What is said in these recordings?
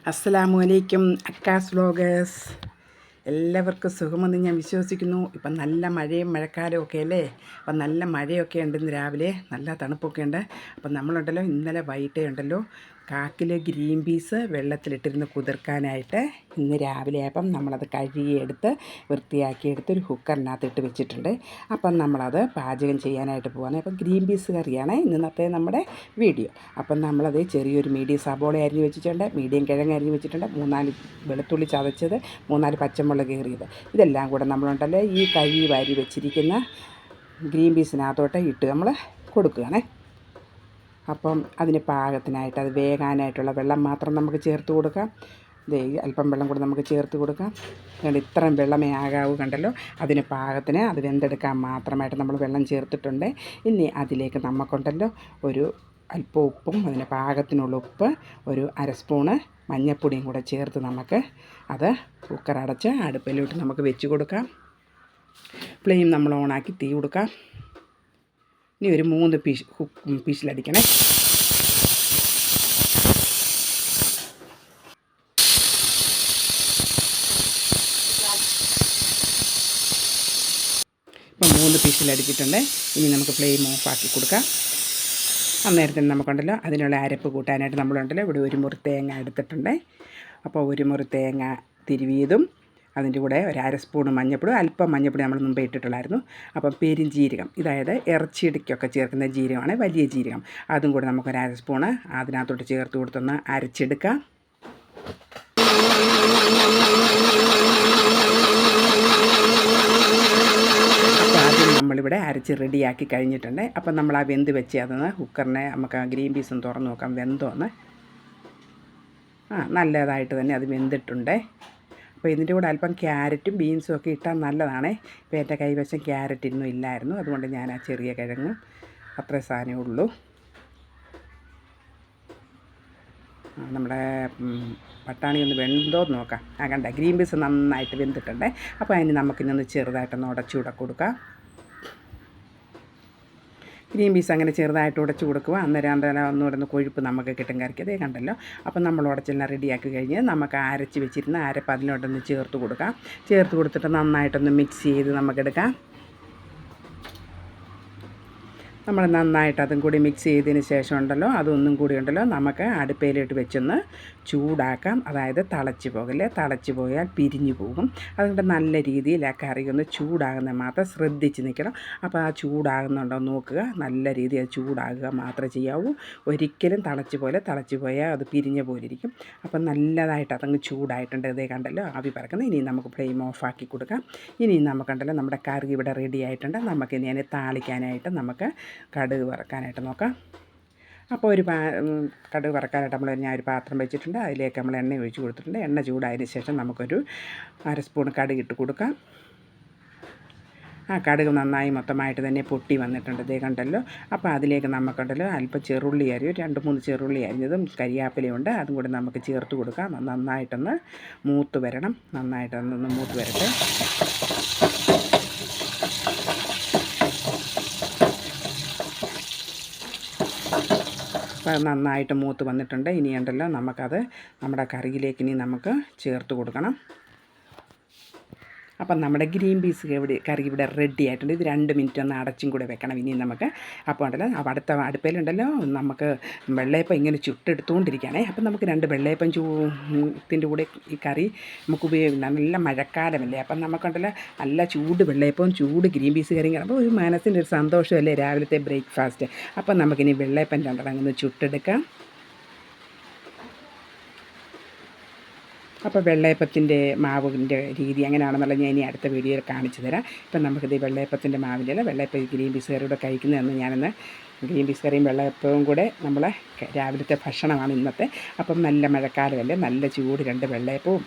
അസ്സലാമു അലൈക്കും അക്കാസ് വ്ലോഗേഴ്സ്. എല്ലാവർക്കും സുഖമെന്ന് ഞാൻ വിശ്വസിക്കുന്നു. ഇപ്പം നല്ല മഴയും മഴക്കാലവും ഒക്കെ അല്ലേ. അപ്പം നല്ല മഴയൊക്കെ ഉണ്ട്, ഇന്ന് രാവിലെ നല്ല തണുപ്പൊക്കെ ഉണ്ട്. അപ്പം നമ്മളുണ്ടല്ലോ ഇന്നലെ വൈകിട്ടേ ഉണ്ടല്ലോ കാക്കിലെ ഗ്രീൻ പീസ് വെള്ളത്തിലിട്ടിരുന്ന് കുതിർക്കാനായിട്ട് ഇന്ന് രാവിലെ ആയപ്പം നമ്മളത് കഴുകിയെടുത്ത് വൃത്തിയാക്കിയെടുത്ത് ഒരു കുക്കറിനകത്തിട്ട് വെച്ചിട്ടുണ്ട്. അപ്പം നമ്മളത് പാചകം ചെയ്യാനായിട്ട് പോകുന്നത്. അപ്പം ഗ്രീൻ പീസ് കറിയാണ് ഇന്നത്തെ നമ്മുടെ വീഡിയോ. അപ്പം നമ്മളത് ചെറിയൊരു മീഡിയം സബോള അരിഞ്ഞ് വെച്ചിട്ടുണ്ട്, മീഡിയം കിഴങ്ങ് അരിഞ്ഞ് വെച്ചിട്ടുണ്ട്, 3-4 വെളുത്തുള്ളി ചതച്ചത്, 3-4 പച്ചമുളക് കീറിയത്. ഇതെല്ലാം കൂടെ നമ്മളുണ്ടല്ലോ ഈ കഴുകി വാരി വെച്ചിരിക്കുന്ന ഗ്രീൻ പീസിനകത്തോട്ട് ഇട്ട് നമ്മൾ കൊടുക്കുകയാണേ. അപ്പം അതിന് പാകത്തിനായിട്ട് അത് വേകാനായിട്ടുള്ള വെള്ളം മാത്രം നമുക്ക് ചേർത്ത് കൊടുക്കാം. അല്പം വെള്ളം കൂടെ നമുക്ക് ചേർത്ത് കൊടുക്കാം. അതുകൊണ്ട് ഇത്രയും വെള്ളമേ ആകാവൂ, കണ്ടല്ലോ. അതിന് പാകത്തിന് അത് വെന്തെടുക്കാൻ മാത്രമായിട്ട് നമ്മൾ വെള്ളം ചേർത്തിട്ടുണ്ട്. ഇനി അതിലേക്ക് നമുക്കുണ്ടല്ലോ ഒരു അല്പം ഉപ്പും അതിന് പാകത്തിനുള്ള ഉപ്പ്, ഒരു 1/2 സ്പൂണ് മഞ്ഞൾപ്പൊടിയും കൂടെ ചേർത്ത് നമുക്ക് അത് കുക്കർ അടച്ച് അടുപ്പിലോട്ട് നമുക്ക് വെച്ച് കൊടുക്കാം. ഫ്ലെയിം നമ്മൾ ഓണാക്കി തീ കൊടുക്കാം. ഇനി ഒരു 3 പീസിലടിക്കണേ. ഇപ്പം 3 പീസിലടിച്ചിട്ടുണ്ട്. ഇനി നമുക്ക് ഫ്ലെയിം ഓഫാക്കി കൊടുക്കാം. അന്നേരത്തിന് നമുക്കുണ്ടല്ലോ അതിനുള്ള അരപ്പ് കൂട്ടാനായിട്ട് നമ്മളുണ്ടല്ലോ ഇവിടെ 1 മുറി തേങ്ങ എടുത്തിട്ടുണ്ട്. അപ്പോൾ 1 മുറി തേങ്ങ തിരുവിയതും അതിൻ്റെ കൂടെ ഒരു 1/2 സ്പൂൺ മഞ്ഞൾപ്പൊടി, അല്പം മഞ്ഞൾപ്പൊടി നമ്മൾ മുമ്പേ ഇട്ടിട്ടുള്ളായിരുന്നു. അപ്പം പെരുംജീരകം, അതായത് ഇറച്ചിയിടയ്ക്കൊക്കെ ചേർക്കുന്ന ജീരകമാണ്, വലിയ ജീരകം. അതും കൂടെ നമുക്കൊരു 1/2 സ്പൂണ് അതിനകത്തോട്ട് ചേർത്ത് കൊടുത്തൊന്ന് അരച്ചെടുക്കാം. അപ്പോൾ ആദ്യം നമ്മളിവിടെ അരച്ച് റെഡിയാക്കി കഴിഞ്ഞിട്ടുണ്ട്. അപ്പം നമ്മൾ ആ വെന്ത് വെച്ച് അതൊന്ന് കുക്കറിനെ നമുക്ക് ആ ഗ്രീൻ പീസും തുറന്ന് നോക്കാം വെന്തോന്ന്. നല്ലതായിട്ട് തന്നെ അത് വെന്തിട്ടുണ്ട്. അപ്പോൾ ഇതിൻ്റെ കൂടെ അല്പം ക്യാരറ്റും ബീൻസും ഒക്കെ ഇട്ടാൽ നല്ലതാണ്. ഇപ്പോൾ എൻ്റെ കൈവശം ക്യാരറ്റ് ഇന്നും ഇല്ലായിരുന്നു, അതുകൊണ്ട് ഞാൻ ആ ചെറിയ കിഴങ്ങ് അത്രേ സാധനമേ ഉള്ളൂ. നമ്മുടെ പട്ടാണി ഒന്ന് വെന്തോന്ന് നോക്കാം. കണ്ട ഗ്രീൻ പീസ് നന്നായിട്ട് വെന്തിട്ടുണ്ട്. അപ്പോൾ അതിന് നമുക്കിന്നൊന്ന് ചെറുതായിട്ടൊന്ന് ഉടച്ചുകൂടെ കൊടുക്കാം. ഗ്രീൻ പീസ് അങ്ങനെ ചെറുതായിട്ട് ഉടച്ച് കൊടുക്കുക. അന്നേരം ഒന്നുകൂടെ കൊഴുപ്പ് നമുക്ക് കിട്ടും കറിക്ക്. അതേ കണ്ടല്ലോ. അപ്പം നമ്മൾ ഉടച്ചെല്ലാം റെഡിയാക്കി കഴിഞ്ഞ് നമുക്ക് അരച്ച് വെച്ചിരുന്ന അരപ്പ് അതിലോട്ടൊന്ന് ചേർത്ത് കൊടുക്കാം. ചേർത്ത് കൊടുത്തിട്ട് നന്നായിട്ടൊന്ന് മിക്സ് ചെയ്ത് നമുക്കെടുക്കാം. നമ്മൾ നന്നായിട്ട് അതും കൂടി മിക്സ് ചെയ്തതിന് ശേഷം ഉണ്ടല്ലോ അതൊന്നും കൂടി ഉണ്ടല്ലോ നമുക്ക് അടുപ്പയിലിട്ട് വെച്ചൊന്ന് ചൂടാക്കാം. അതായത് തിളച്ച് പോകല്ലേ, തിളച്ച് പോയാൽ പിരിഞ്ഞു പോകും. അതുകൊണ്ട് നല്ല രീതിയിൽ ആ കറി ഒന്ന് ചൂടാകുന്നത് മാത്രം ശ്രദ്ധിച്ച് നിൽക്കണം. അപ്പോൾ ആ ചൂടാകുന്നുണ്ടോ നോക്കുക, നല്ല രീതിയിൽ അത് ചൂടാകുക മാത്രമേ ചെയ്യാവൂ. ഒരിക്കലും തിളച്ച് പോയാൽ അത് പിരിഞ്ഞ പോലെ ഇരിക്കും. അപ്പം നല്ലതായിട്ട് അതങ്ങ് ചൂടായിട്ടുണ്ട്. ഇതേ കണ്ടല്ലോ ആവി പറക്കുന്നത്. ഇനി നമുക്ക് ഫ്ലെയിം ഓഫാക്കി കൊടുക്കാം. ഇനി നമുക്കുണ്ടല്ലോ നമ്മുടെ കറി ഇവിടെ റെഡി ആയിട്ടുണ്ട്. നമുക്കിനി അതിനെ താളിക്കാനായിട്ട് നമുക്ക് കടുക് വറക്കാനായിട്ട് നോക്കാം. അപ്പോൾ കടുക് വറക്കാനായിട്ട് ഞാൻ ഒരു പാത്രം വെച്ചിട്ടുണ്ട്. അതിലേക്ക് നമ്മൾ എണ്ണ ഒഴിച്ച് കൊടുത്തിട്ടുണ്ട്. എണ്ണ ചൂടായതിന് ശേഷം നമുക്കൊരു 1/2 സ്പൂൺ കടുക് ഇട്ട് കൊടുക്കാം. ആ കടുക് നന്നായി മൊത്തമായിട്ട് തന്നെ പൊട്ടി വന്നിട്ടുണ്ട്. ഇതേ കണ്ടല്ലോ. അപ്പോൾ അതിലേക്ക് നമുക്കുണ്ടല്ലോ അല്പം ചെറുള്ളി 2-3 ചെറുള്ളി അരിഞ്ഞതും കരിയാപ്പിലയുണ്ട്, അതും കൂടി നമുക്ക് ചേർത്ത് കൊടുക്കാം. നന്നായിട്ടൊന്ന് മൂത്ത് വരണം. നന്നായിട്ടൊന്ന് മൂത്ത് വരട്ടെ. അപ്പോൾ നന്നായിട്ട് മൂത്ത് വന്നിട്ടുണ്ട്. ഇനിയുണ്ടല്ലോ നമുക്കത് നമ്മുടെ കറിയിലേക്ക് ഇനി നമുക്ക് ചേർത്ത് കൊടുക്കണം. അപ്പം നമ്മുടെ ഗ്രീൻ പീസ് കറി ഇവിടെ റെഡി ആയിട്ടുണ്ട്. ഇത് 2 മിനിറ്റ് ഒന്ന് അടച്ചും കൂടെ വെക്കണം ഇനി നമുക്ക്. അപ്പോൾ ഉണ്ടല്ലോ അടുത്ത അടുപ്പയിലുണ്ടല്ലോ നമുക്ക് വെള്ളയപ്പം ഇങ്ങനെ ചുട്ടെടുത്തുകൊണ്ടിരിക്കുകയാണേ. അപ്പം നമുക്ക് 2 വെള്ളയപ്പം ത്തിൻ്റെ കൂടെ ഈ കറി നമുക്ക് ഉപയോഗിക്കാം. നല്ല മഴക്കാലമല്ലേ, അപ്പം നമുക്കുണ്ടല്ലോ നല്ല ചൂട് വെള്ളയപ്പവും ചൂട് ഗ്രീൻ പീസ് കറിയും കാണുമ്പോൾ ഒരു മനസ്സിൻ്റെ ഒരു സന്തോഷമല്ലേ രാവിലത്തെ ബ്രേക്ക്ഫാസ്റ്റ്. അപ്പം നമുക്കിനി വെള്ളയപ്പം 2 ഒന്ന് ചുട്ടെടുക്കാം. അപ്പോൾ വെള്ളയപ്പത്തിൻ്റെ മാവിൻ്റെ രീതി എങ്ങനെയാണെന്നുള്ള ഞാൻ ഇനി അടുത്ത വീഡിയോയിൽ കാണിച്ചു തരാം. ഇപ്പം നമുക്കിത് വെള്ളയപ്പത്തിൻ്റെ മാവിൻ്റെ അല്ല, വെള്ളയപ്പം ഗ്രീൻ പീസ് കറിയുടെ കഴിക്കുന്നതെന്ന് ഞാനൊന്ന് ഗ്രീൻ പീസ് കറിയും വെള്ളയപ്പവും കൂടെ നമ്മളെ രാവിലത്തെ ഭക്ഷണമാണ് ഇന്നത്തെ. അപ്പം നല്ല മഴക്കാലമല്ലേ, നല്ല ചൂട് 2 വെള്ളയപ്പവും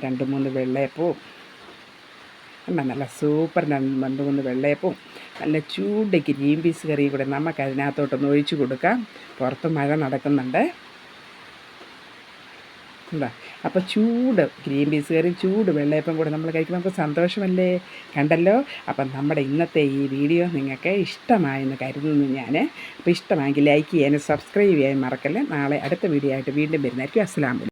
2-3 വെള്ളയപ്പവും നല്ല സൂപ്പർ 2-3 വെള്ളയപ്പവും നല്ല ചൂട് ഗ്രീൻ പീസ് കറിയും കൂടെ നമുക്ക് അതിനകത്തോട്ടൊന്ന് ഒഴിച്ചു കൊടുക്കാം. പുറത്ത് മഴ നടക്കുന്നുണ്ട്. എന്താ അപ്പോൾ ചൂട് ഗ്രീൻ പീസ് കറി ചൂട് വെള്ളയപ്പം കൂടെ നമ്മൾ കഴിക്കുമ്പോൾ നമുക്ക് സന്തോഷമല്ലേ. കണ്ടല്ലോ. അപ്പം നമ്മുടെ ഇന്നത്തെ ഈ വീഡിയോ നിങ്ങൾക്ക് ഇഷ്ടമായെന്ന് കരുതുന്നു ഞാൻ. അപ്പോൾ ഇഷ്ടമായെങ്കിൽ ലൈക്ക് ചെയ്യാനും സബ്സ്ക്രൈബ് ചെയ്യാനും മറക്കല്ലേ. നാളെ അടുത്ത വീഡിയോ ആയിട്ട് വീണ്ടും വരുന്നതായിരിക്കും. അസ്സലാമു അലൈക്കും.